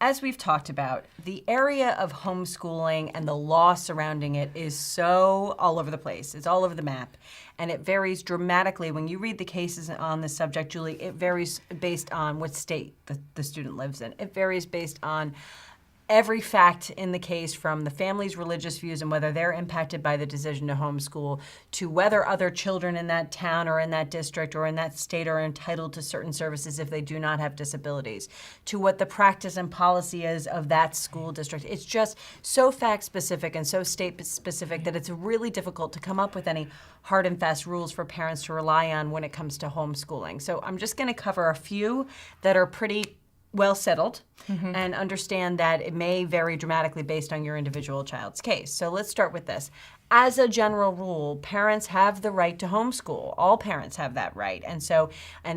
as we've talked about, the area of homeschooling and the law surrounding it is so all over the place. It's all over the map. And it varies dramatically. When you read the cases on this subject, Julie, it varies based on what state the student lives in. It varies based on every fact in the case, from the family's religious views and whether they're impacted by the decision to homeschool, to whether other children in that town or in that district or in that state are entitled to certain services if they do not have disabilities, to what the practice and policy is of that school district. It's just so fact-specific and so state-specific that it's really difficult to come up with any hard and fast rules for parents to rely on when it comes to homeschooling. So I'm just going to cover a few that are pretty well settled, and understand that it may vary dramatically based on your individual child's case. So let's start with this. As a general rule, parents have the right to homeschool. All parents have that right. And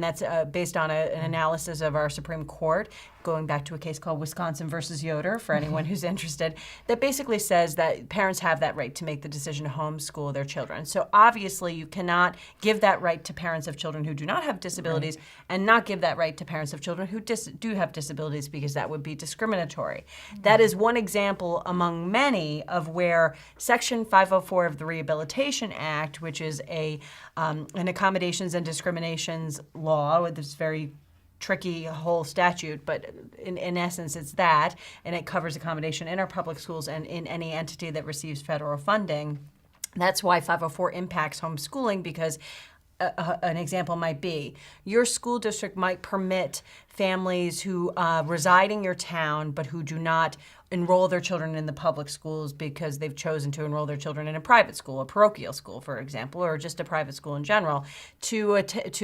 that's based on an analysis of our Supreme Court, going back to a case called Wisconsin versus Yoder, for anyone who's interested, that basically says that parents have that right to make the decision to homeschool their children. So obviously you cannot give that right to parents of children who do not have disabilities and not give that right to parents of children who do have disabilities, because that would be discriminatory. That is one example among many of where Section 504 of the Rehabilitation Act, which is an accommodations and discriminations law with this very tricky whole statute, but in essence it's that, and it covers accommodation in our public schools and in any entity that receives federal funding. That's why 504 impacts homeschooling, because an example might be your school district might permit families who reside in your town but who do not enroll their children in the public schools because they've chosen to enroll their children in a private school, a parochial school, for example, or just a private school in general, to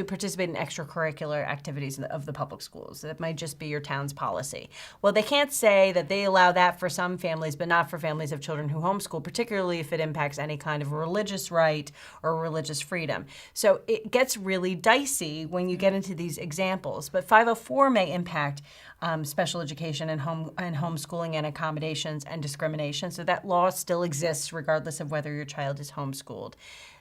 participate in extracurricular activities of the public schools. That might just be your town's policy. Well, they can't say that they allow that for some families, but not for families of children who homeschool, particularly if it impacts any kind of religious right or religious freedom. So it gets really dicey when you get into these examples. But 504 may impact special education and homeschooling and accommodations and discrimination. So that law still exists regardless of whether your child is homeschooled.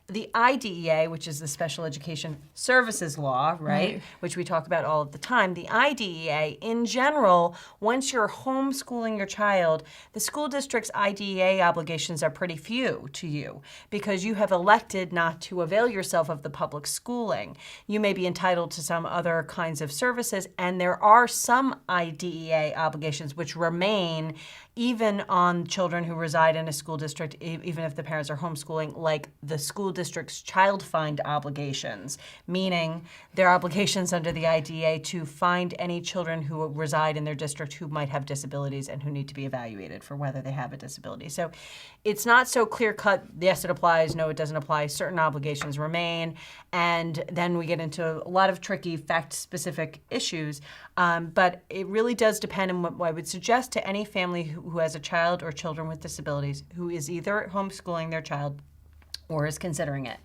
The IDEA, which is the Special Education Services Law, right, which we talk about all of the time, the IDEA, in general, once you're homeschooling your child, the school district's IDEA obligations are pretty few to you because you have elected not to avail yourself of the public schooling. You may be entitled to some other kinds of services, and there are some IDEA obligations which remain even on children who reside in a school district, even if the parents are homeschooling, like the school district's child find obligations, meaning their obligations under the IDEA to find any children who reside in their district who might have disabilities and who need to be evaluated for whether they have a disability. So it's not so clear-cut, yes, it applies, no, it doesn't apply. Certain obligations remain, and then we get into a lot of tricky fact-specific issues, but it really does depend on what I would suggest to any family who has a child or children with disabilities who is either homeschooling their child or is considering it.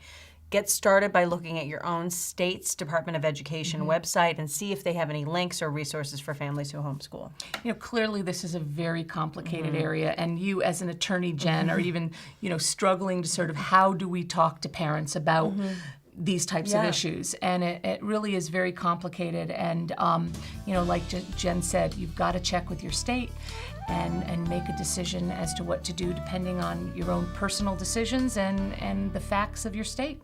Get started by looking at your own state's Department of Education website and see if they have any links or resources for families who homeschool. You know, clearly this is a very complicated area, and you as an attorney, Jen, are even, struggling to sort of how do we talk to parents about these types of issues, and it really is very complicated. And like Jen said, you've got to check with your state and make a decision as to what to do depending on your own personal decisions and the facts of your state.